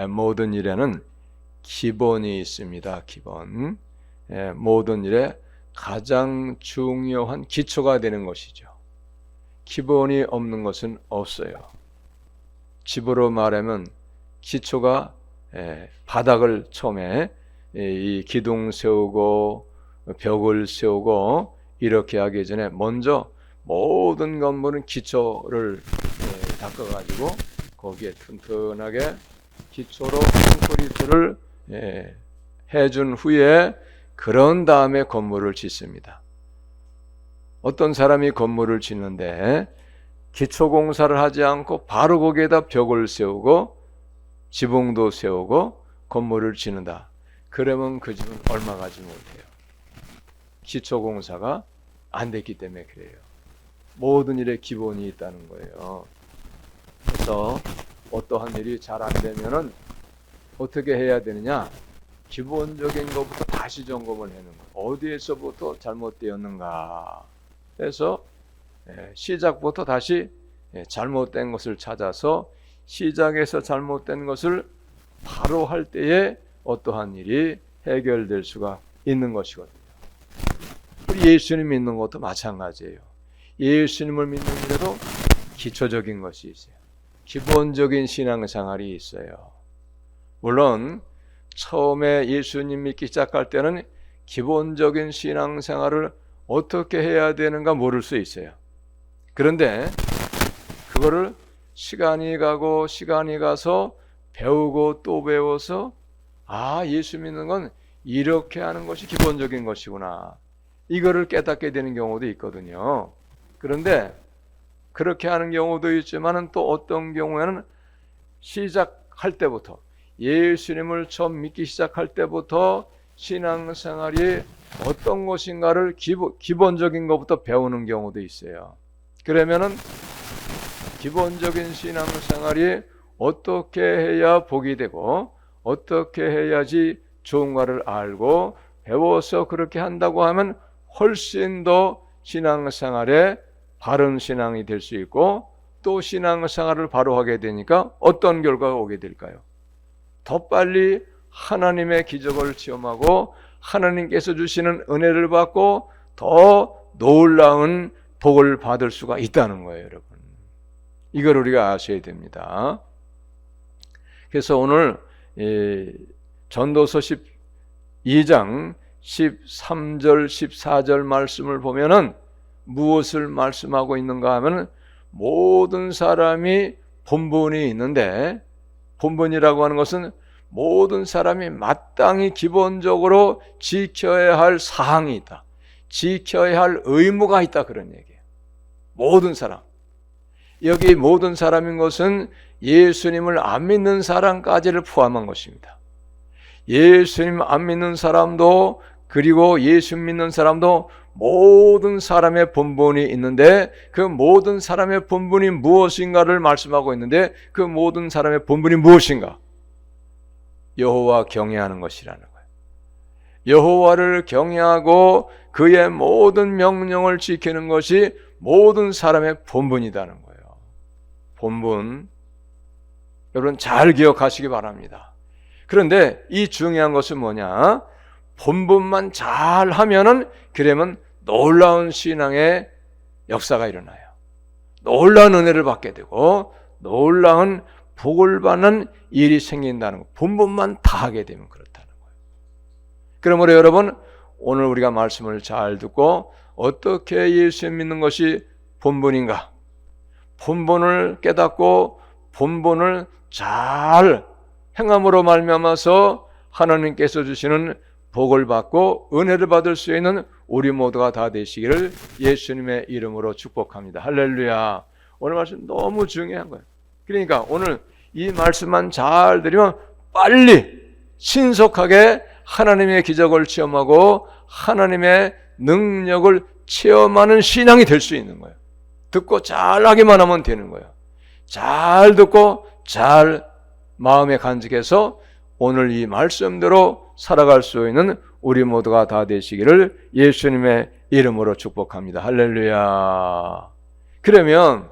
모든 일에는 기본이 있습니다. 기본. 모든 일에 가장 중요한 기초가 되는 것이죠. 기본이 없는 것은 없어요. 집으로 말하면 기초가 바닥을 처음에 이 기둥 세우고 벽을 세우고 이렇게 하기 전에 먼저 모든 건물은 기초를 닦아가지고 거기에 튼튼하게 기초로 콘크리트를 해준 후에 그런 다음에 건물을 짓습니다. 어떤 사람이 건물을 짓는데 기초 공사를 하지 않고 바로 거기에다 벽을 세우고 지붕도 세우고 건물을 짓는다. 그러면 그 집은 얼마 가지 못해요. 기초 공사가 안 됐기 때문에 그래요. 모든 일에 기본이 있다는 거예요. 그래서 어떠한 일이 잘 안 되면은 어떻게 해야 되느냐? 기본적인 것부터 다시 점검을 해는 거예요. 어디에서부터 잘못되었는가? 그래서 시작부터 다시 잘못된 것을 찾아서 시작에서 잘못된 것을 바로 할 때에 어떠한 일이 해결될 수가 있는 것이거든요. 우리 예수님 믿는 것도 마찬가지예요. 예수님을 믿는 일에도 기초적인 것이 있어요. 기본적인 신앙생활이 있어요. 물론 처음에 예수님 믿기 시작할 때는 기본적인 신앙생활을 어떻게 해야 되는가 모를 수 있어요. 그런데 그거를 시간이 가고 시간이 가서 배우고 또 배워서 예수 믿는 건 이렇게 하는 것이 기본적인 것이구나. 이거를 깨닫게 되는 경우도 있거든요. 그런데 그렇게 하는 경우도 있지만 또 어떤 경우에는 시작할 때부터 예수님을 처음 믿기 시작할 때부터 신앙생활이 어떤 것인가를 기본적인 것부터 배우는 경우도 있어요. 그러면은 기본적인 신앙생활이 어떻게 해야 복이 되고 어떻게 해야지 좋은가를 알고 배워서 그렇게 한다고 하면 훨씬 더 신앙생활에 바른 신앙이 될 수 있고 또 신앙생활을 바로 하게 되니까 어떤 결과가 오게 될까요? 더 빨리 하나님의 기적을 체험하고 하나님께서 주시는 은혜를 받고 더 놀라운 복을 받을 수가 있다는 거예요, 여러분. 이걸 우리가 아셔야 됩니다. 그래서 오늘 전도서 12장 13절 14절 말씀을 보면은 무엇을 말씀하고 있는가 하면 모든 사람이 본분이 있는데 본분이라고 하는 것은 모든 사람이 마땅히 기본적으로 지켜야 할 사항이 있다. 지켜야 할 의무가 있다 그런 얘기예요. 모든 사람. 여기 모든 사람인 것은 예수님을 안 믿는 사람까지를 포함한 것입니다. 예수님 안 믿는 사람도 그리고 예수 믿는 사람도 모든 사람의 본분이 있는데 그 모든 사람의 본분이 무엇인가를 말씀하고 있는데 그 모든 사람의 본분이 무엇인가? 여호와 경외하는 것이라는 거예요. 여호와를 경외하고 그의 모든 명령을 지키는 것이 모든 사람의 본분이라는 거예요. 본분. 여러분 잘 기억하시기 바랍니다. 그런데 이 중요한 것은 뭐냐? 본분만 잘 하면은 그러면 놀라운 신앙의 역사가 일어나요. 놀라운 은혜를 받게 되고 놀라운 복을 받는 일이 생긴다는 거. 본분만 다 하게 되면 그렇다는 거예요. 그러므로 여러분 오늘 우리가 말씀을 잘 듣고 어떻게 예수 믿는 것이 본분인가? 본분을 깨닫고 본분을 잘 행함으로 말미암아서 하나님께서 주시는 복을 받고 은혜를 받을 수 있는 우리 모두가 다 되시기를 예수님의 이름으로 축복합니다. 할렐루야. 오늘 말씀 너무 중요한 거예요. 그러니까 오늘 이 말씀만 잘 들으면 빨리 신속하게 하나님의 기적을 체험하고 하나님의 능력을 체험하는 신앙이 될 수 있는 거예요. 듣고 잘 하기만 하면 되는 거예요. 잘 듣고 잘 마음에 간직해서 오늘 이 말씀대로 살아갈 수 있는 우리 모두가 다 되시기를 예수님의 이름으로 축복합니다. 할렐루야. 그러면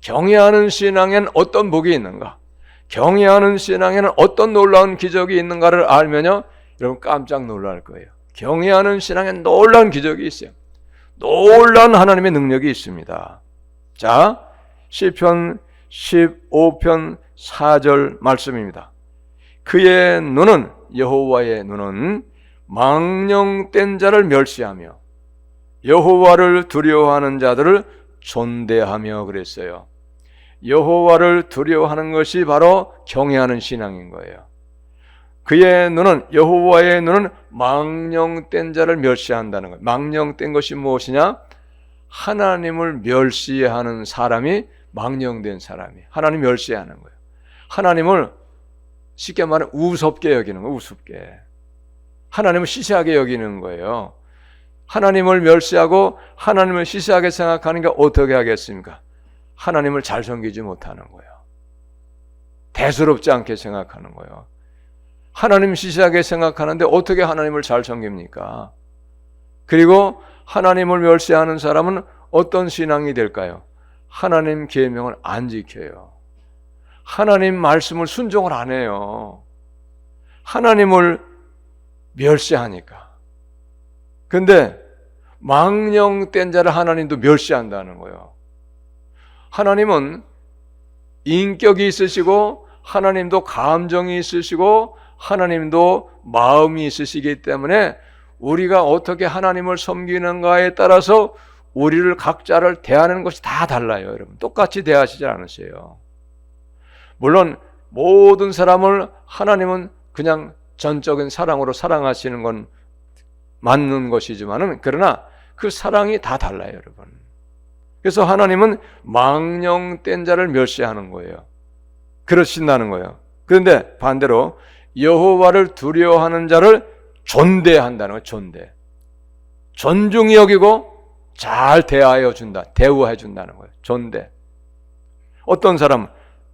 경외하는 신앙엔 어떤 복이 있는가? 경외하는 신앙에는 어떤 놀라운 기적이 있는가를 알면요, 여러분 깜짝 놀랄 거예요. 경외하는 신앙에 놀라운 기적이 있어요. 놀라운 하나님의 능력이 있습니다. 자, 시편 15편 4절 말씀입니다. 그의 눈은, 여호와의 눈은 망령된 자를 멸시하며 여호와를 두려워하는 자들을 존대하며 그랬어요. 여호와를 두려워하는 것이 바로 경외하는 신앙인 거예요. 그의 눈은, 여호와의 눈은 망령된 자를 멸시한다는 거예요. 망령된 것이 무엇이냐? 하나님을 멸시하는 사람이 망령된 사람이, 하나님 멸시하는 거예요. 하나님을 쉽게 말하면 우습게 여기는 거예요. 우습게. 하나님을 시시하게 여기는 거예요. 하나님을 멸시하고 하나님을 시시하게 생각하는 게 어떻게 하겠습니까? 하나님을 잘 섬기지 못하는 거예요. 대수롭지 않게 생각하는 거예요. 하나님 시시하게 생각하는데 어떻게 하나님을 잘 섬깁니까? 그리고 하나님을 멸시하는 사람은 어떤 신앙이 될까요? 하나님 계명을 안 지켜요. 하나님 말씀을 순종을 안 해요. 하나님을 멸시하니까. 근데 망령된 자를 하나님도 멸시한다는 거예요. 하나님은 인격이 있으시고 하나님도 감정이 있으시고 하나님도 마음이 있으시기 때문에 우리가 어떻게 하나님을 섬기는가에 따라서 우리를 각자를 대하는 것이 다 달라요. 여러분 똑같이 대하시지 않으세요. 물론 모든 사람을 하나님은 그냥 전적인 사랑으로 사랑하시는 건 맞는 것이지만은, 그러나 그 사랑이 다 달라요, 여러분. 그래서 하나님은 망령된 자를 멸시하는 거예요. 그러신다는 거예요. 그런데 반대로 여호와를 두려워하는 자를 존대한다는 거예요. 존대. 존중히 여기고 잘 대하여 준다. 대우해 준다는 거예요. 존대. 어떤 사람?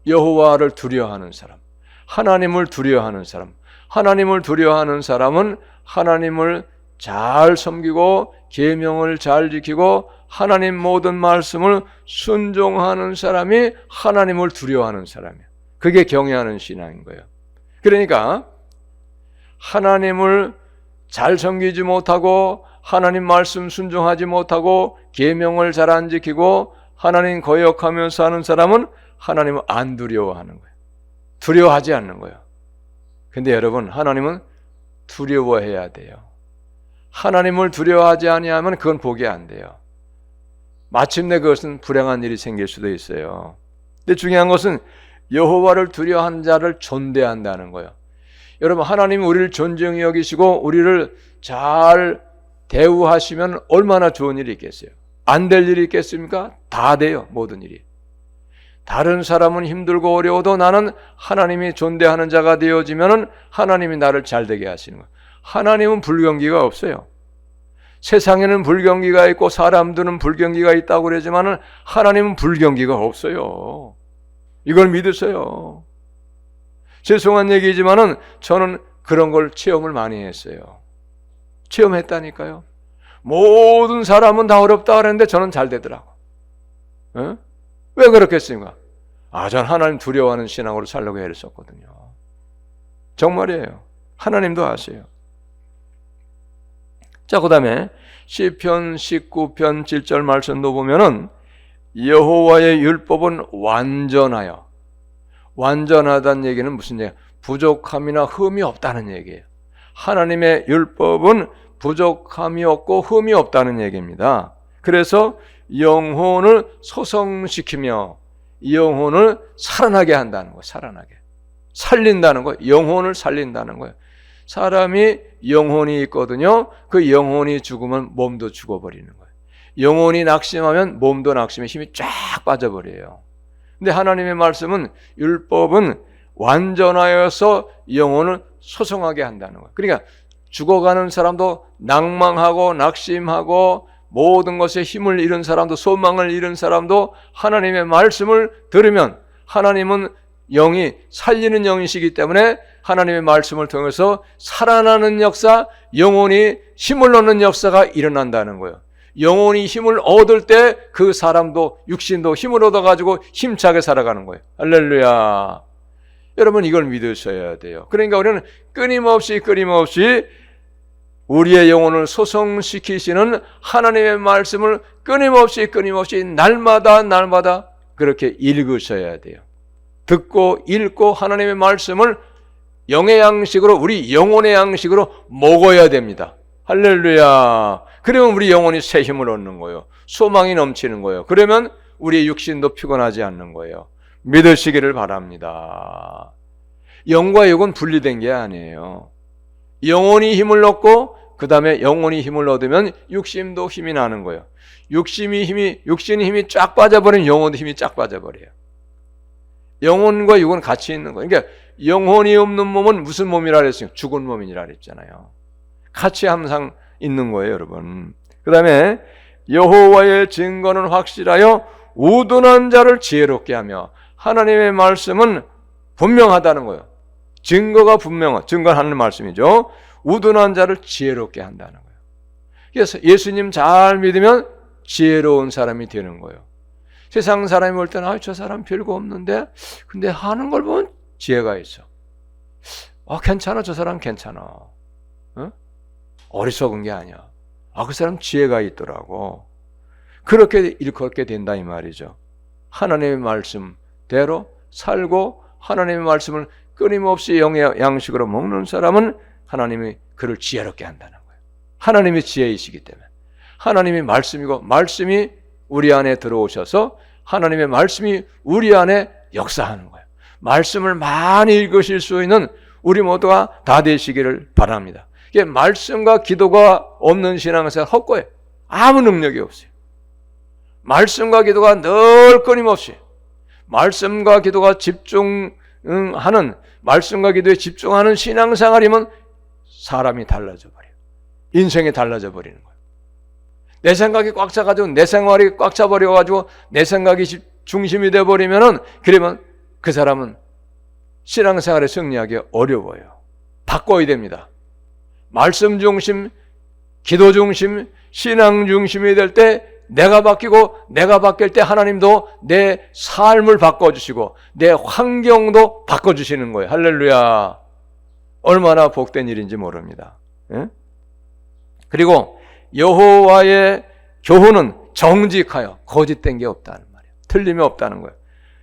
여호와를 두려워하는 사람, 하나님을 두려워하는 사람. 하나님을 두려워하는 사람은 하나님을 잘 섬기고 계명을 잘 지키고 하나님 모든 말씀을 순종하는 사람이 하나님을 두려워하는 사람이에요. 그게 경외하는 신앙인 거예요. 그러니까 하나님을 잘 섬기지 못하고 하나님 말씀 순종하지 못하고 계명을 잘 안 지키고 하나님 거역하면서 하는 사람은 하나님을 안 두려워하는 거예요. 두려워하지 않는 거예요. 근데 여러분, 하나님은 두려워해야 돼요. 하나님을 두려워하지 아니하면 그건 복이 안 돼요. 마침내 그것은 불행한 일이 생길 수도 있어요. 근데 중요한 것은 여호와를 두려워하는 자를 존대한다는 거예요. 여러분, 하나님이 우리를 존중히 여기시고 우리를 잘 대우하시면 얼마나 좋은 일이 있겠어요? 안 될 일이 있겠습니까? 다 돼요, 모든 일이. 다른 사람은 힘들고 어려워도 나는 하나님이 존대하는 자가 되어지면 하나님이 나를 잘 되게 하시는 거예요. 하나님은 불경기가 없어요. 세상에는 불경기가 있고 사람들은 불경기가 있다고 그러지만 하나님은 불경기가 없어요. 이걸 믿으세요. 죄송한 얘기지만 저는 그런 걸 체험을 많이 했어요. 체험했다니까요. 모든 사람은 다 어렵다 그랬는데 저는 잘 되더라고. 어? 왜 그렇겠습니까? 전 하나님 두려워하는 신앙으로 살려고 애를 썼거든요. 정말이에요. 하나님도 아세요. 자, 그 다음에 시편 19편 7절 말씀도 보면은 여호와의 율법은 완전하여, 완전하다는 얘기는 무슨 얘기예요? 부족함이나 흠이 없다는 얘기예요. 하나님의 율법은 부족함이 없고 흠이 없다는 얘기입니다. 그래서 영혼을 소성시키며 영혼을 살아나게 한다는 거예요. 살아나게. 살린다는 거예요. 영혼을 살린다는 거예요. 사람이 영혼이 있거든요. 그 영혼이 죽으면 몸도 죽어버리는 거예요. 영혼이 낙심하면 몸도 낙심에 힘이 쫙 빠져버려요. 근데 하나님의 말씀은, 율법은 완전하여서 영혼을 소성하게 한다는 거예요. 그러니까 죽어가는 사람도 낭망하고 낙심하고 모든 것에 힘을 잃은 사람도, 소망을 잃은 사람도 하나님의 말씀을 들으면, 하나님은 영이 살리는 영이시기 때문에 하나님의 말씀을 통해서 살아나는 역사, 영혼이 힘을 얻는 역사가 일어난다는 거예요. 영혼이 힘을 얻을 때 그 사람도, 육신도 힘을 얻어가지고 힘차게 살아가는 거예요. 할렐루야. 여러분 이걸 믿으셔야 돼요. 그러니까 우리는 끊임없이 우리의 영혼을 소성시키시는 하나님의 말씀을 끊임없이 날마다 그렇게 읽으셔야 돼요. 듣고 읽고 하나님의 말씀을 영의 양식으로, 우리 영혼의 양식으로 먹어야 됩니다. 할렐루야. 그러면 우리 영혼이 새 힘을 얻는 거예요. 소망이 넘치는 거예요. 그러면 우리의 육신도 피곤하지 않는 거예요. 믿으시기를 바랍니다. 영과 육은 분리된 게 아니에요. 영혼이 힘을 얻고 그 다음에 영혼이 힘을 얻으면 육신도 힘이 나는 거예요. 육신이 힘이 쫙 빠져버리면 영혼도 힘이 쫙 빠져버려요. 영혼과 육은 같이 있는 거예요. 그러니까 영혼이 없는 몸은 무슨 몸이라 그랬어요? 죽은 몸이라 그랬잖아요. 같이 항상 있는 거예요, 여러분. 그 다음에 여호와의 증거는 확실하여 우둔한 자를 지혜롭게 하며, 하나님의 말씀은 분명하다는 거예요. 증거하는 말씀이죠. 우둔한 자를 지혜롭게 한다는 거예요. 그래서 예수님 잘 믿으면 지혜로운 사람이 되는 거예요. 세상 사람이 볼 때는 저 사람 별거 없는데 근데 하는 걸 보면 지혜가 있어. 괜찮아, 저 사람 괜찮아. 어리석은 게 아니야. 그 사람 지혜가 있더라고. 그렇게 일컫게 된다 이 말이죠. 하나님의 말씀대로 살고 하나님의 말씀을 끊임없이 영의 양식으로 먹는 사람은 하나님이 그를 지혜롭게 한다는 거예요. 하나님이 지혜이시기 때문에. 하나님이 말씀이고 말씀이 우리 안에 들어오셔서 하나님의 말씀이 우리 안에 역사하는 거예요. 말씀을 많이 읽으실 수 있는 우리 모두가 다 되시기를 바랍니다. 이게 말씀과 기도가 없는 신앙생활 헛거예요. 아무 능력이 없어요. 말씀과 기도가 늘 끊임없이 말씀과 기도가 말씀과 기도에 집중하는 신앙생활이면 사람이 달라져 버려요. 인생이 달라져 버리는 거예요. 내 생각이 꽉 차가지고 내 생활이 꽉 차버려가지고 내 생각이 중심이 돼버리면은, 그러면 그 사람은 신앙생활에 승리하기 어려워요. 바꿔야 됩니다. 말씀 중심, 기도 중심, 신앙 중심이 될 때 내가 바뀌고, 내가 바뀔 때 하나님도 내 삶을 바꿔주시고 내 환경도 바꿔주시는 거예요. 할렐루야. 얼마나 복된 일인지 모릅니다. 예? 그리고 여호와의 교훈은 정직하여 거짓된 게 없다는 말이에요. 틀림이 없다는 거예요.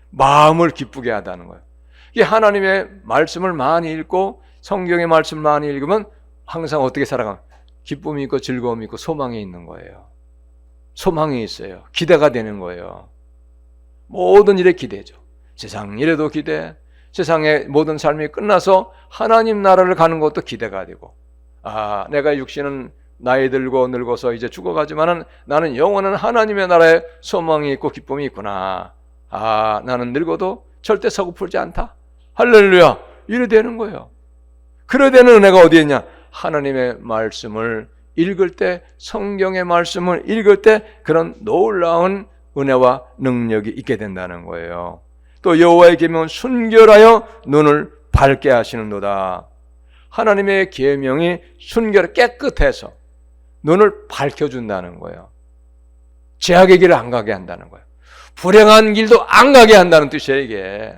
마음을 기쁘게 하다는 거예요. 이게 하나님의 말씀을 많이 읽고 성경의 말씀을 많이 읽으면 항상 어떻게 살아가면 기쁨이 있고 즐거움이 있고 소망이 있는 거예요. 소망이 있어요. 기대가 되는 거예요. 모든 일에 기대죠. 세상 일에도 기대, 세상의 모든 삶이 끝나서 하나님 나라를 가는 것도 기대가 되고, 내가 육신은 나이 들고 늙어서 이제 죽어가지만은 나는 영원한 하나님의 나라에 소망이 있고 기쁨이 있구나. 나는 늙어도 절대 서글프지 않다. 할렐루야. 이래 되는 거예요. 그래 되는 은혜가 어디에 있냐? 하나님의 말씀을 읽을 때, 성경의 말씀을 읽을 때 그런 놀라운 은혜와 능력이 있게 된다는 거예요. 또 여호와의 계명은 순결하여 눈을 밝게 하시는도다. 하나님의 계명이 순결 깨끗해서 눈을 밝혀준다는 거예요. 죄악의 길을 안 가게 한다는 거예요. 불행한 길도 안 가게 한다는 뜻이에요. 이게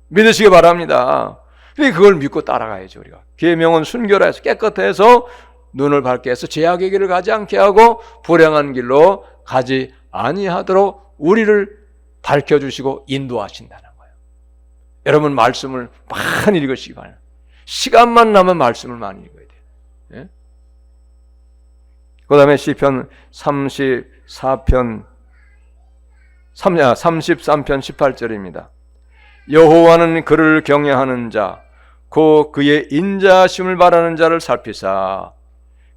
믿으시기 바랍니다. 그러니까 그걸 믿고 따라가야죠. 우리가 계명은 순결해서 깨끗해서 눈을 밝게 해서 죄악의 길을 가지 않게 하고 불행한 길로 가지 아니하도록 우리를 밝혀주시고 인도하신다는 거예요. 여러분 말씀을 많이 읽으시기 바랍니다. 시간만 나면 말씀을 많이 읽어야 돼요. 예? 그 다음에 시편 33편 18절입니다. 여호와는 그를 경외하는 자, 곧 그의 인자하심을 바라는 자를 살피사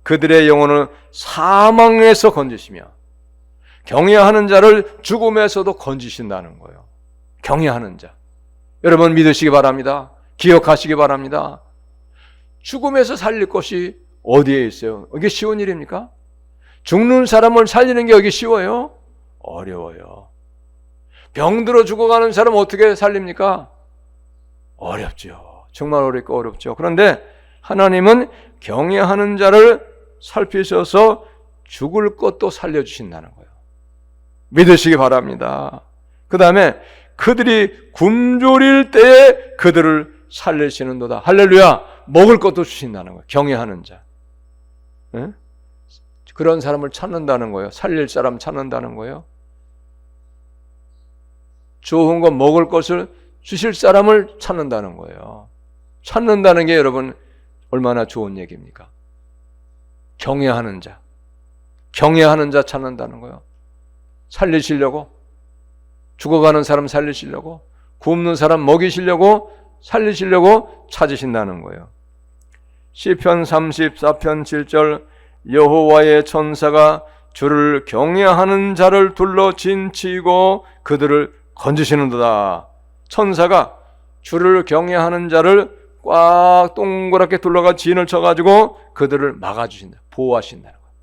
그들의 영혼을 사망에서 건지시며, 경외하는 자를 죽음에서도 건지신다는 거예요. 경외하는 자. 여러분 믿으시기 바랍니다. 기억하시기 바랍니다. 죽음에서 살릴 것이 어디에 있어요? 이게 쉬운 일입니까? 죽는 사람을 살리는 게 여기 쉬워요? 어려워요. 병들어 죽어가는 사람 어떻게 살립니까? 어렵죠. 정말 어렵고 어렵죠. 그런데 하나님은 경외하는 자를 살피셔서 죽을 것도 살려주신다는 거예요. 믿으시기 바랍니다. 그 다음에 그들이 굶주릴 때에 그들을 살리시는도다. 할렐루야. 먹을 것도 주신다는 거예요. 경외하는 자. 예? 그런 사람을 찾는다는 거예요. 살릴 사람 찾는다는 거예요. 좋은 거 먹을 것을 주실 사람을 찾는다는 거예요. 찾는다는 게 여러분 얼마나 좋은 얘기입니까? 경외하는 자. 경외하는 자 찾는다는 거예요. 살리시려고, 죽어가는 사람 살리시려고, 굶는 사람 먹이시려고, 살리시려고 찾으신다는 거예요. 시편 34편 7절 여호와의 천사가 주를 경외하는 자를 둘러 진치고 그들을 건지시는도다. 천사가 주를 경외하는 자를 꽉 동그랗게 둘러가 진을 쳐가지고 그들을 막아주신다. 보호하신다는 거예요.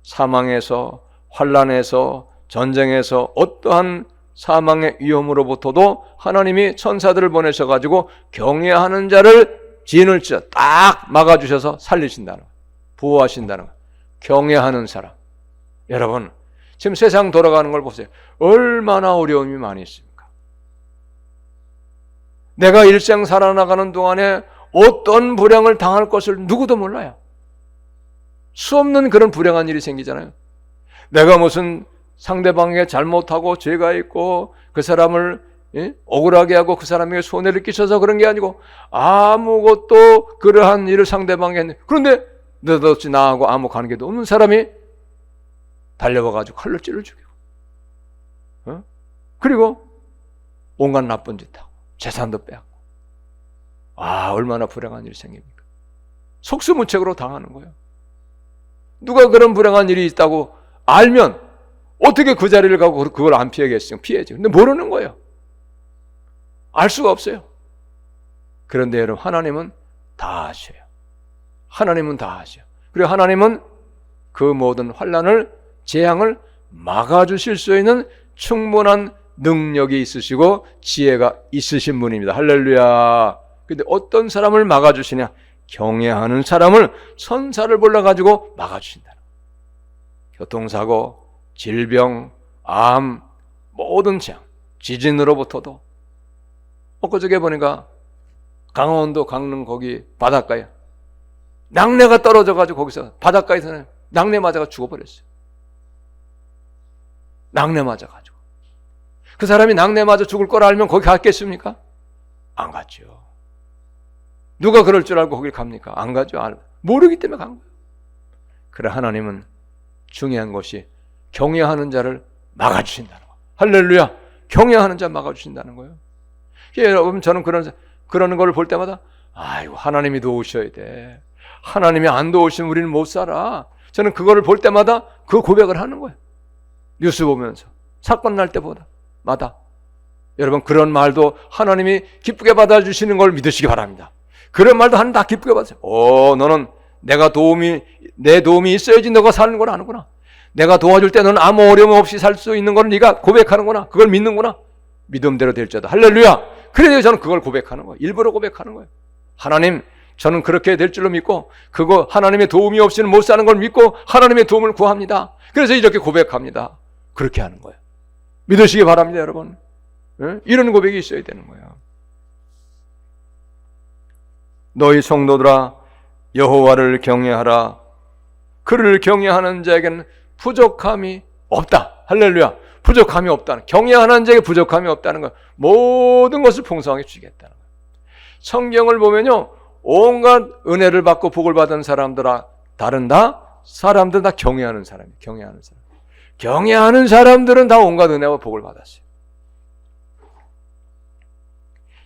사망에서, 환난에서, 전쟁에서 어떠한 사망의 위험으로부터도 하나님이 천사들을 보내셔가지고 경외하는 자를 진을 쳐 딱 막아주셔서 살리신다는 거예요. 보호하신다는 거예요. 경외하는 사람. 여러분, 지금 세상 돌아가는 걸 보세요. 얼마나 어려움이 많이 있습니까? 내가 일생 살아나가는 동안에 어떤 불행을 당할 것을 누구도 몰라요. 수없는 그런 불행한 일이 생기잖아요. 내가 무슨 상대방에게 잘못하고 죄가 있고 그 사람을 억울하게 하고 그 사람에게 손해를 끼쳐서 그런 게 아니고 아무것도 그러한 일을 상대방에게 했는데, 그런데 느닷없이 나하고 아무 관계도 없는 사람이 달려와가지고 칼로 찔러 죽이고, 그리고 온갖 나쁜 짓 하고 재산도 빼앗고, 얼마나 불행한 일이 생깁니까? 속수무책으로 당하는 거예요. 누가 그런 불행한 일이 있다고 알면 어떻게 그 자리를 가고 그걸 안 피하겠어요? 피해야죠. 근데 모르는 거예요. 알 수가 없어요. 그런데 여러분, 하나님은 다 아셔요. 하나님은 다 아셔요. 그리고 하나님은 그 모든 환난을, 재앙을 막아주실 수 있는 충분한 능력이 있으시고 지혜가 있으신 분입니다. 할렐루야. 근데 어떤 사람을 막아주시냐? 경외하는 사람을, 천사를 불러가지고 막아주신다. 교통사고, 질병, 암, 모든 재앙, 지진으로부터도. 엊그저께 보니까 강원도 강릉 거기 바닷가에 낙뢰가 떨어져가지고 거기서 바닷가에서는 낙뢰 맞아가 죽어버렸어요. 낙뢰 맞아가지고. 그 사람이 낙뢰 맞아 죽을 걸 알면 거기 갔겠습니까? 안 갔죠. 누가 그럴 줄 알고 거길 갑니까? 안 가죠. 모르기 때문에 간 거예요. 그래, 하나님은 중요한 것이 경외하는 자를 막아주신다는 거예요. 할렐루야. 경외하는 자 막아주신다는 거예요. 여러분, 저는 그런 걸 볼 때마다 아이고, 하나님이 도우셔야 돼. 하나님이 안 도우시면 우리는 못 살아. 저는 그거를 볼 때마다 그 고백을 하는 거예요. 뉴스 보면서, 사건 날 때마다. 여러분, 그런 말도 하나님이 기쁘게 받아주시는 걸 믿으시기 바랍니다. 그런 말도 하나님 다 기쁘게 받으세요. 너는 내 도움이 있어야지 너가 사는 걸 아는구나. 내가 도와줄 때 너는 아무 어려움 없이 살 수 있는 걸 네가 고백하는구나. 그걸 믿는구나. 믿음대로 될지어다. 할렐루야. 그래서 저는 그걸 고백하는 거예요. 일부러 고백하는 거예요. 하나님, 저는 그렇게 될 줄로 믿고 그거 하나님의 도움이 없이는 못 사는 걸 믿고 하나님의 도움을 구합니다. 그래서 이렇게 고백합니다. 그렇게 하는 거예요. 믿으시기 바랍니다, 여러분. 이런 고백이 있어야 되는 거예요. 너희 성도들아, 여호와를 경외하라. 그를 경외하는 자에게는 부족함이 없다. 할렐루야. 부족함이 없다는, 경외하는 자에게 부족함이 없다는 거예요. 모든 것을 풍성하게 주겠다는 거예요. 성경을 보면요, 온갖 은혜를 받고 복을 받은 사람들은 다 경외하는 사람이에요. 경외하는 사람들은 다 온갖 은혜와 복을 받았어요.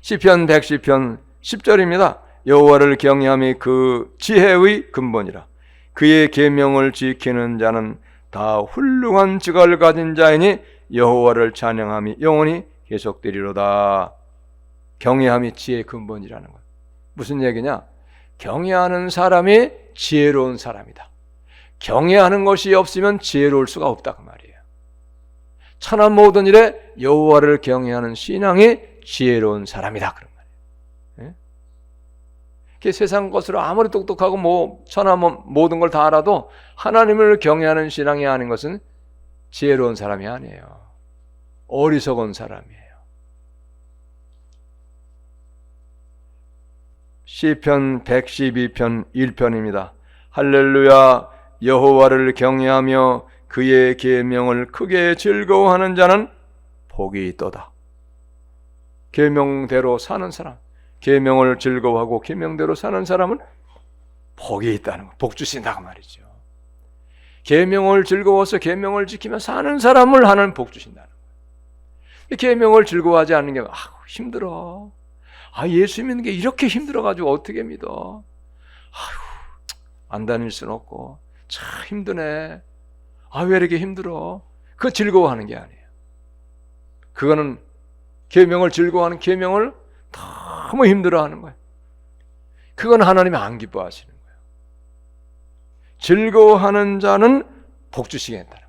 시편 110편 10절입니다. 여호와를 경외함이 그 지혜의 근본이라. 그의 계명을 지키는 자는 다 훌륭한 직을 가진 자이니 여호와를 찬양함이 영원히 계속되리로다. 경외함이 지혜의 근본이라는 거예요. 무슨 얘기냐? 경외하는 사람이 지혜로운 사람이다. 경외하는 것이 없으면 지혜로울 수가 없다, 그 말이에요. 천한 모든 일에 여호와를 경외하는 신앙이 지혜로운 사람이다, 그런 말이에요. 세상 것으로 아무리 똑똑하고 천하 모든 걸 다 알아도 하나님을 경외하는 신앙이 아닌 것은 지혜로운 사람이 아니에요. 어리석은 사람이에요. 시편 112편 1편입니다. 할렐루야. 여호와를 경외하며 그의 계명을 크게 즐거워하는 자는 복이 있도다. 계명대로 사는 사람, 계명을 즐거워하고 계명대로 사는 사람은 복이 있다는 거, 복 주신다고 말이죠. 계명을 즐거워서 계명을 지키며 사는 사람을 하나님 복 주신다는 거예요. 계명을 즐거워하지 않는 게 힘들어. 예수 믿는 게 이렇게 힘들어가지고 어떻게 믿어? 안 다닐 순 없고 참 힘드네. 왜 이렇게 힘들어? 그거 즐거워하는 게 아니에요. 그거는 계명을 즐거워하는, 계명을 너무 힘들어하는 거예요. 그건 하나님이 안 기뻐하시는 거예요. 즐거워하는 자는 복 주시겠다는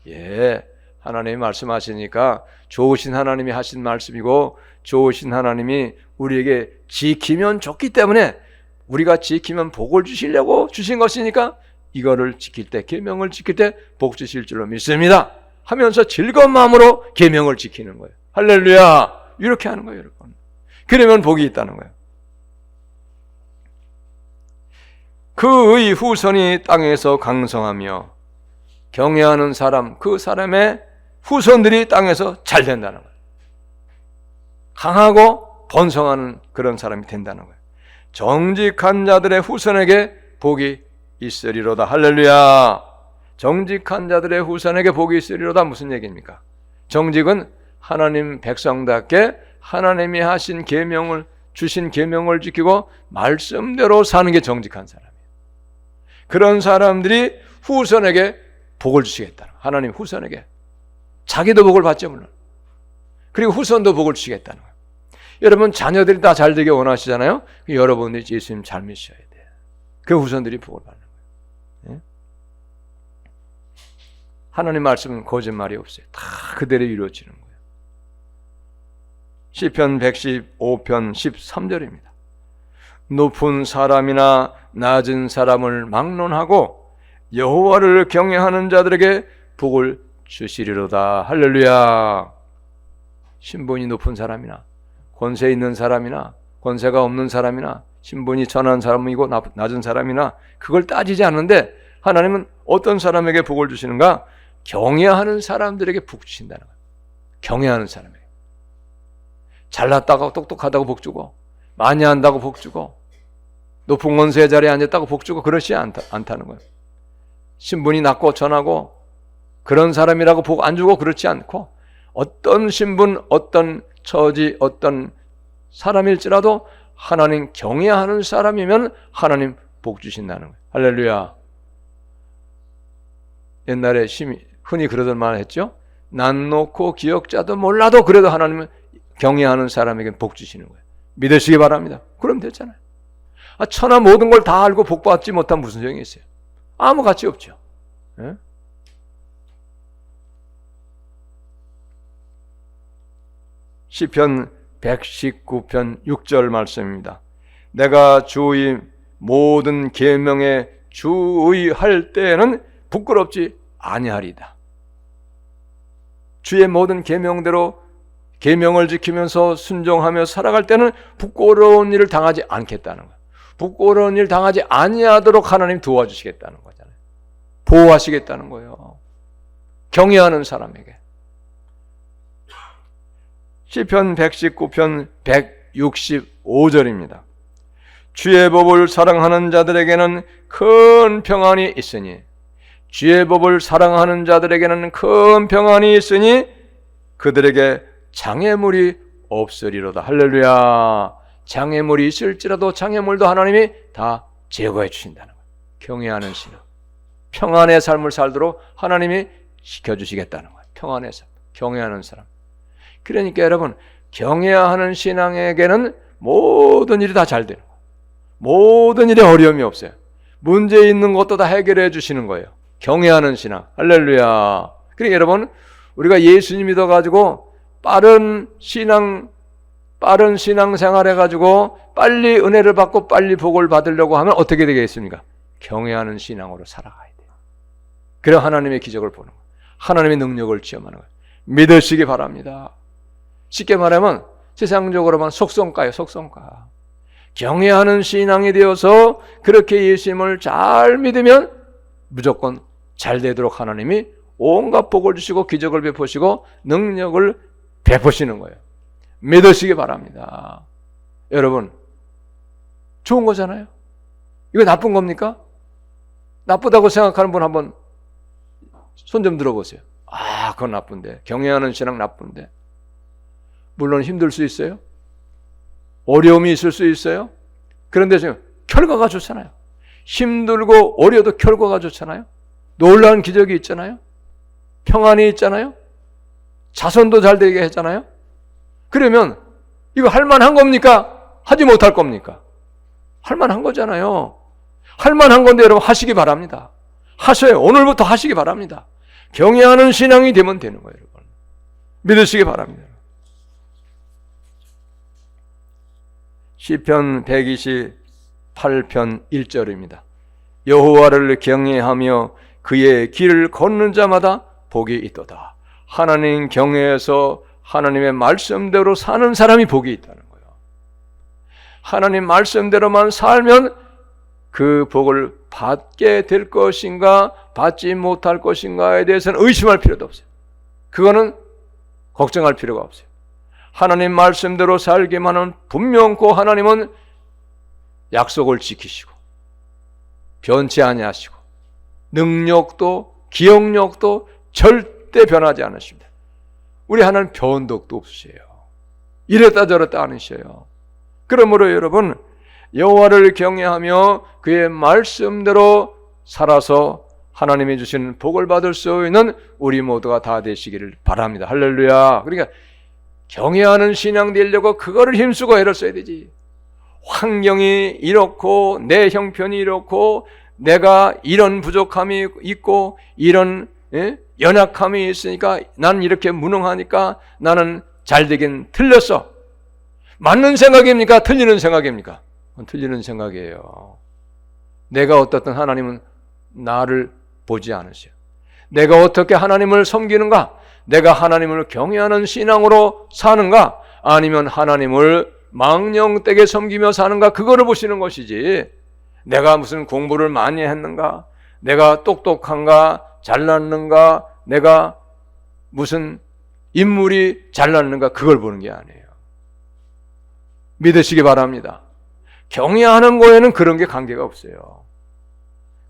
거예요. 하나님이 말씀하시니까 좋으신 하나님이 하신 말씀이고, 좋으신 하나님이 우리에게 지키면 좋기 때문에, 우리가 지키면 복을 주시려고 주신 것이니까 이거를 지킬 때, 계명을 지킬 때 복 주실 줄로 믿습니다 하면서 즐거운 마음으로 계명을 지키는 거예요. 할렐루야. 이렇게 하는 거예요, 여러분. 그러면 복이 있다는 거예요. 그의 후손이 땅에서 강성하며 경외하는 사람, 그 사람의 후손들이 땅에서 잘 된다는 거예요. 강하고 번성하는 그런 사람이 된다는 거예요. 정직한 자들의 후손에게 복이 있으리로다. 할렐루야. 정직한 자들의 후손에게 복이 있으리로다. 무슨 얘기입니까? 정직은 하나님 백성답게 하나님이 하신 계명을, 주신 계명을 지키고 말씀대로 사는 게 정직한 사람이에요. 그런 사람들이 후손에게 복을 주시겠다는 거예요. 하나님 후손에게. 자기도 복을 받죠, 물론. 그리고 후손도 복을 주시겠다는 거예요. 여러분 자녀들이 다 잘 되게 원하시잖아요. 여러분들이 예수님 잘 믿으셔야 돼요. 그 후손들이 복을 받는 거예요. 하나님 말씀은 거짓말이 없어요. 다 그대로 이루어지는 거예요. 시편 115편 13절입니다. 높은 사람이나 낮은 사람을 막론하고 여호와를 경외하는 자들에게 복을 주시리로다. 할렐루야. 신분이 높은 사람이나 권세 있는 사람이나 권세가 없는 사람이나 신분이 천한 사람이고 낮은 사람이나 그걸 따지지 않는데 하나님은 어떤 사람에게 복을 주시는가? 경외하는 사람들에게 복 주신다는 거예요. 경외하는 사람에게. 잘났다고 똑똑하다고 복 주고 많이 한다고 복 주고 높은 권세의 자리에 앉았다고 복 주고 그렇지 않다는 거예요. 신분이 낮고 천하고 그런 사람이라고 복 안 주고 그렇지 않고 어떤 신분, 어떤 처지, 어떤 사람일지라도 하나님 경외하는 사람이면 하나님 복 주신다는 거예요. 할렐루야. 옛날에 흔히 그러던 말 했죠. 난 놓고 기억자도 몰라도 그래도 하나님은 경외하는 사람에게 복 주시는 거예요. 믿으시기 바랍니다. 그럼 됐잖아요. 천하 모든 걸 다 알고 복 받지 못한 무슨 소용이 있어요? 아무 가치 없죠. 예? 시편 119편 6절 말씀입니다. 내가 주의 모든 계명에 주의할 때에는 부끄럽지 아니하리다. 주의 모든 계명대로 계명을 지키면서 순종하며 살아갈 때는 부끄러운 일을 당하지 않겠다는 거예요. 부끄러운 일 당하지 아니하도록 하나님 도와주시겠다는 거잖아요. 보호하시겠다는 거예요. 경외하는 사람에게. 시편 119편 165절입니다. 주의 법을 사랑하는 자들에게는 큰 평안이 있으니 주의 법을 사랑하는 자들에게는 큰 평안이 있으니 그들에게 장애물이 없으리로다. 할렐루야. 장애물이 있을지라도 장애물도 하나님이 다 제거해 주신다는 거예요. 경외하는 신앙. 평안의 삶을 살도록 하나님이 시켜주시겠다는 거예요. 평안의 삶. 경외하는 사람. 그러니까 여러분 경외하는 신앙에게는 모든 일이 다 잘 되는 거예요. 모든 일에 어려움이 없어요. 문제 있는 것도 다 해결해 주시는 거예요. 경외하는 신앙. 할렐루야. 그러니까 여러분 우리가 예수님 믿어가지고 빠른 신앙생활 해가지고 빨리 은혜를 받고 빨리 복을 받으려고 하면 어떻게 되겠습니까? 경외하는 신앙으로 살아가야 돼요. 그래야 하나님의 기적을 보는 거예요. 하나님의 능력을 체험하는 거예요. 믿으시기 바랍니다. 쉽게 말하면 세상적으로만 속성가예요. 속성가. 경외하는 신앙이 되어서 그렇게 예수님을 잘 믿으면 무조건 잘 되도록 하나님이 온갖 복을 주시고 기적을 베푸시고 능력을 베푸시는 거예요. 믿으시기 바랍니다. 여러분, 좋은 거잖아요. 이거 나쁜 겁니까? 나쁘다고 생각하는 분 한번 손 좀 들어보세요. 아, 그건 나쁜데. 경외하는 신앙 나쁜데. 물론 힘들 수 있어요. 어려움이 있을 수 있어요. 그런데 지금 결과가 좋잖아요. 힘들고 어려도 결과가 좋잖아요. 놀라운 기적이 있잖아요. 평안이 있잖아요. 자손도 잘 되게 했잖아요. 그러면 이거 할만한 겁니까? 하지 못할 겁니까? 할만한 거잖아요. 할만한 건데 여러분 하시기 바랍니다. 하셔요. 오늘부터 하시기 바랍니다. 경외하는 신앙이 되면 되는 거예요. 여러분. 믿으시기 바랍니다. 시편 128편 1절입니다. 여호와를 경외하며 그의 길을 걷는 자마다 복이 있도다. 하나님 경외해서 하나님의 말씀대로 사는 사람이 복이 있다는 거예요. 하나님 말씀대로만 살면 그 복을 받게 될 것인가 받지 못할 것인가에 대해서는 의심할 필요도 없어요. 그거는 걱정할 필요가 없어요. 하나님 말씀대로 살기만 하면 분명코 하나님은 약속을 지키시고 변치 아니하시고 능력도 기억력도 절대 변하지 않으십니다. 우리 하나님 변덕도 없으세요. 이랬다 저랬다 않으셔요. 그러므로 여러분 여호와를 경외하며 그의 말씀대로 살아서 하나님이 주신 복을 받을 수 있는 우리 모두가 다 되시기를 바랍니다. 할렐루야. 그러니까 경외하는 신앙 되려고 그거를 힘쓰고 애를 써야 되지. 환경이 이렇고 내 형편이 이렇고 내가 이런 부족함이 있고 이런 연약함이 있으니까 나는 이렇게 무능하니까 나는 잘 되긴 틀렸어. 맞는 생각입니까? 틀리는 생각입니까? 틀리는 생각이에요. 내가 어떻든 하나님은 나를 보지 않으세요. 내가 어떻게 하나님을 섬기는가? 내가 하나님을 경외하는 신앙으로 사는가? 아니면 하나님을 망령되게 섬기며 사는가? 그거를 보시는 것이지 내가 무슨 공부를 많이 했는가? 내가 똑똑한가? 잘났는가? 내가 무슨 인물이 잘났는가? 그걸 보는 게 아니에요. 믿으시기 바랍니다. 경외하는 거에는 그런 게 관계가 없어요.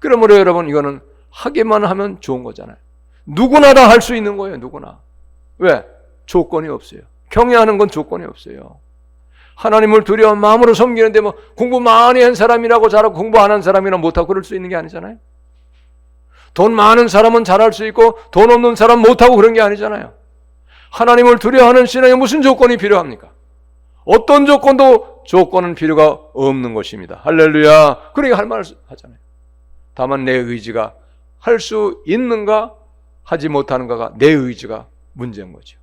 그러므로 여러분 이거는 하기만 하면 좋은 거잖아요. 누구나 다 할 수 있는 거예요. 누구나. 왜? 조건이 없어요. 경외하는 건 조건이 없어요. 하나님을 두려운 마음으로 섬기는데 뭐 공부 많이 한 사람이라고 잘하고 공부 안 한 사람이나 못하고 그럴 수 있는 게 아니잖아요. 돈 많은 사람은 잘할 수 있고 돈 없는 사람은 못하고 그런 게 아니잖아요. 하나님을 두려워하는 신앙에 무슨 조건이 필요합니까? 어떤 조건은 필요가 없는 것입니다. 할렐루야. 그러니까 할 말을 하잖아요. 다만 내 의지가 할 수 있는가 하지 못하는가가 내 의지가 문제인 거죠.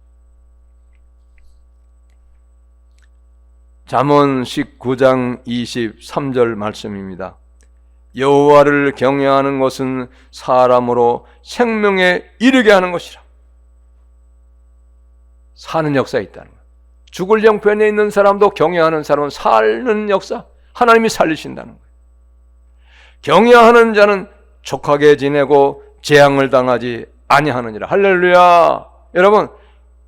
잠언 19장 23절 말씀입니다. 여호와를 경외하는 것은 사람으로 생명에 이르게 하는 것이라. 사는 역사에 있다는 거예요. 죽을 형편에 있는 사람도 경외하는 사람은 사는 역사, 하나님이 살리신다는 거예요. 경외하는 자는 족하게 지내고 재앙을 당하지 아니하느니라. 할렐루야. 여러분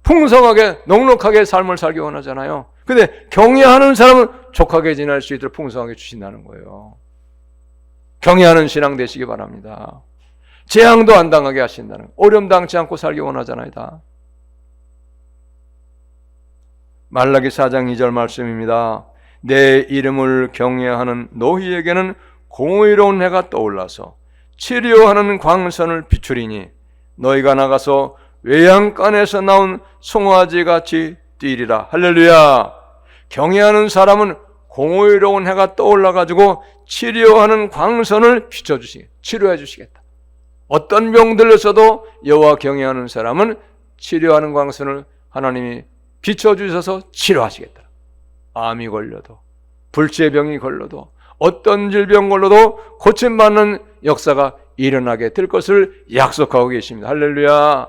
풍성하게 넉넉하게 삶을 살기 원하잖아요. 근데 경외하는 사람은 족하게 지낼 수 있도록 풍성하게 주신다는 거예요. 경외하는 신앙 되시기 바랍니다. 재앙도 안 당하게 하신다는 거예요. 어려움 당치 않고 살기 원하잖아요. 다. 말라기 4장 2절 말씀입니다. 내 이름을 경외하는 너희에게는 공의로운 해가 떠올라서 치료하는 광선을 비추리니 너희가 나가서 외양간에서 나온 송아지 같이 뛰리라. 할렐루야. 경외하는 사람은 공의로운 해가 떠올라가지고 치료하는 광선을 비춰주시겠다. 치료해 주시겠다. 어떤 병들에서도 여호와 경외하는 사람은 치료하는 광선을 하나님이 비춰주셔서 치료하시겠다. 암이 걸려도 불치병이 걸려도 어떤 질병 걸려도 고침받는 역사가 일어나게 될 것을 약속하고 계십니다. 할렐루야.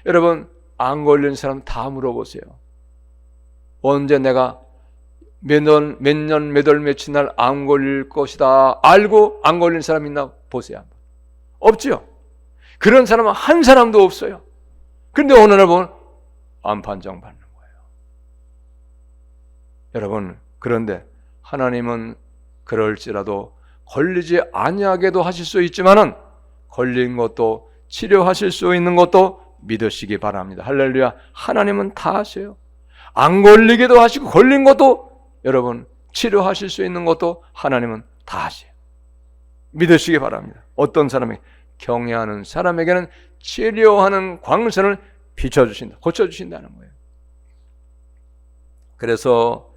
여러분 안 걸린 사람 다 물어보세요. 언제 내가 몇 년, 몇 월, 며칠 날 안 걸릴 것이다 알고 안 걸린 사람 있나 보세요. 없지요. 그런 사람은 한 사람도 없어요. 그런데 어느 날 보면 암 판정 받는 거예요. 여러분, 그런데 하나님은 그럴지라도 걸리지 아니하게도 하실 수 있지만은 걸린 것도 치료하실 수 있는 것도 믿으시기 바랍니다. 할렐루야. 하나님은 다 하세요. 안 걸리게도 하시고 걸린 것도 여러분 치료하실 수 있는 것도 하나님은 다 하세요. 믿으시기 바랍니다. 어떤 사람에게 경외하는 사람에게는 치료하는 광선을 비춰주신다, 고쳐주신다는 거예요. 그래서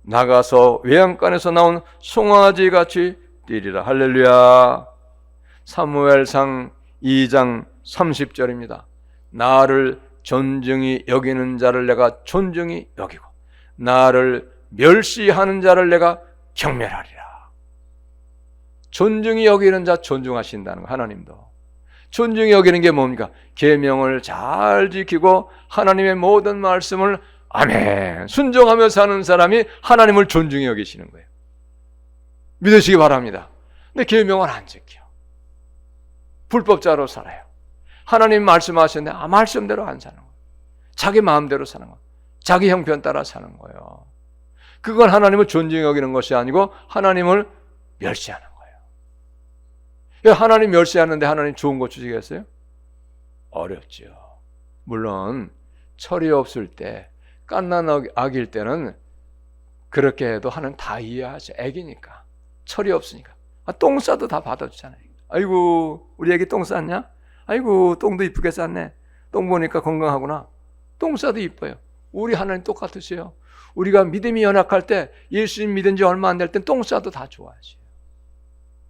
나가서 외양간에서 나온 송아지 같이 뛰리라. 할렐루야. 사무엘상 2장 30절입니다. 나를 존중히 여기는 자를 내가 존중히 여기고 나를 멸시하는 자를 내가 경멸하리라. 존중히 여기는 자 존중하신다는 거. 하나님도 존중히 여기는 게 뭡니까? 계명을 잘 지키고 하나님의 모든 말씀을 아멘 순종하며 사는 사람이 하나님을 존중히 여기시는 거예요. 믿으시기 바랍니다. 근데 계명을 안 지켜 불법자로 살아요. 하나님 말씀하셨는데 말씀대로 안 사는 거예요. 자기 마음대로 사는 거예요. 자기 형편 따라 사는 거예요. 그건 하나님을 존중히 여기는 것이 아니고 하나님을 멸시하는 거예요. 하나님 멸시하는데 하나님 좋은 거 주시겠어요? 어렵죠. 물론 철이 없을 때 갓난 아기일 때는 그렇게 해도 하나님 다 이해하죠. 애기니까 철이 없으니까 똥 싸도 다 받아주잖아요. 아이고 우리 애기 똥 쌌냐? 아이고 똥도 이쁘게 쌌네. 똥 보니까 건강하구나. 똥 싸도 이뻐요. 우리 하나님 똑같으세요. 우리가 믿음이 연약할 때 예수님 믿은 지 얼마 안 될 땐 똥 싸도 다 좋아하시요.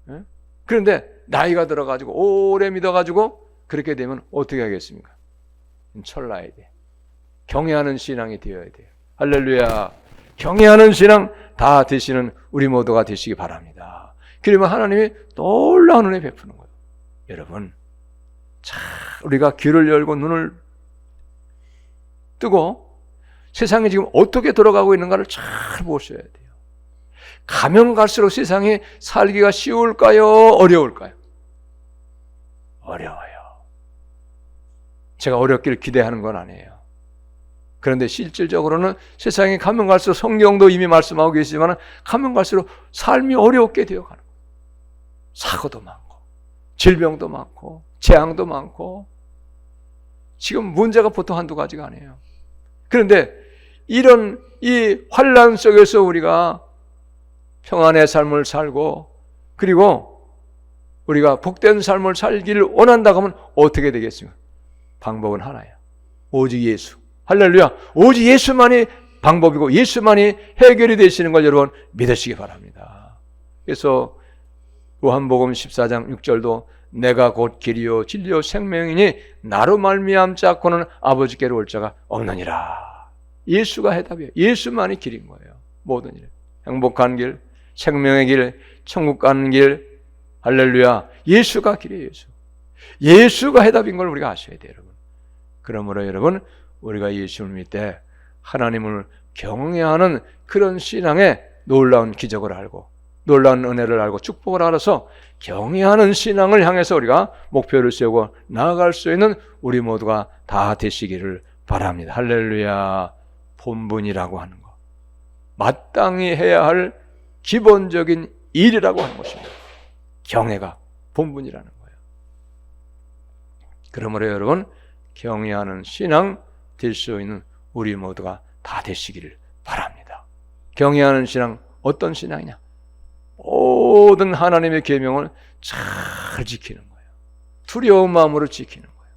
네? 그런데 나이가 들어가지고 오래 믿어가지고 그렇게 되면 어떻게 하겠습니까? 철나야 돼. 경외하는 신앙이 되어야 돼요. 할렐루야. 경외하는 신앙 다 되시는 우리 모두가 되시기 바랍니다. 그러면 하나님이 놀라운 은혜 베푸는 거예요. 여러분, 자, 우리가 귀를 열고 눈을 뜨고 세상이 지금 어떻게 돌아가고 있는가를 잘 보셔야 돼요. 가면 갈수록 세상이 살기가 쉬울까요? 어려울까요? 어려워요. 제가 어렵기를 기대하는 건 아니에요. 그런데 실질적으로는 세상에 가면 갈수록 성경도 이미 말씀하고 계시지만 가면 갈수록 삶이 어렵게 되어가는 거예요. 사고도 많고 질병도 많고 재앙도 많고 지금 문제가 보통 한두 가지가 아니에요. 그런데 이런 이 환난 속에서 우리가 평안의 삶을 살고 그리고 우리가 복된 삶을 살기를 원한다고 하면 어떻게 되겠습니까? 방법은 하나예요. 오직 예수. 할렐루야. 오직 예수만이 방법이고 예수만이 해결이 되시는 걸 여러분 믿으시기 바랍니다. 그래서 요한복음 14장 6절도 내가 곧 길이요 진리요 생명이니 나로 말미암지 않고는 아버지께로 올 자가 없느니라. 예수가 해답이에요. 예수만이 길인 거예요. 모든 일. 행복한 길, 생명의 길, 천국 가는 길. 할렐루야. 예수가 길이에요. 예수. 예수가 해답인 걸 우리가 아셔야 돼요. 여러분. 그러므로 여러분 우리가 예수를 믿되 하나님을 경외하는 그런 신앙의 놀라운 기적을 알고 놀라운 은혜를 알고 축복을 알아서 경외하는 신앙을 향해서 우리가 목표를 세우고 나아갈 수 있는 우리 모두가 다 되시기를 바랍니다. 할렐루야. 본분이라고 하는 것, 마땅히 해야 할 기본적인 일이라고 하는 것입니다. 경외가 본분이라는 거예요. 그러므로 여러분 경외하는 신앙 될 수 있는 우리 모두가 다 되시기를 바랍니다. 경외하는 신앙 어떤 신앙이냐? 모든 하나님의 계명을 잘 지키는 거예요. 두려운 마음으로 지키는 거예요.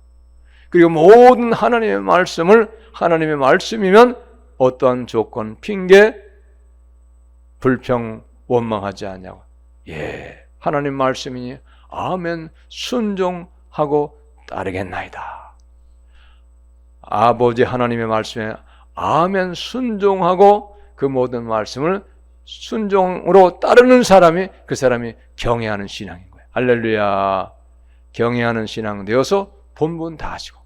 그리고 모든 하나님의 말씀을 하나님의 말씀이면 어떠한 조건, 핑계, 불평, 원망하지 않냐고. 예, 하나님 말씀이니 아멘 순종하고 따르겠나이다. 아버지 하나님의 말씀에 아멘 순종하고 그 모든 말씀을 순종으로 따르는 사람이 그 사람이 경외하는 신앙인 거예요. 할렐루야. 경외하는 신앙 되어서 본분 다 하시고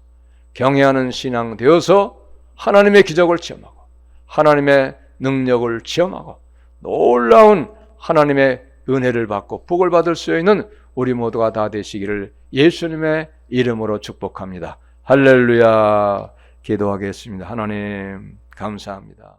경외하는 신앙 되어서 하나님의 기적을 체험하고 하나님의 능력을 체험하고 놀라운 하나님의 은혜를 받고 복을 받을 수 있는 우리 모두가 다 되시기를 예수님의 이름으로 축복합니다. 할렐루야. 기도하겠습니다. 하나님 감사합니다.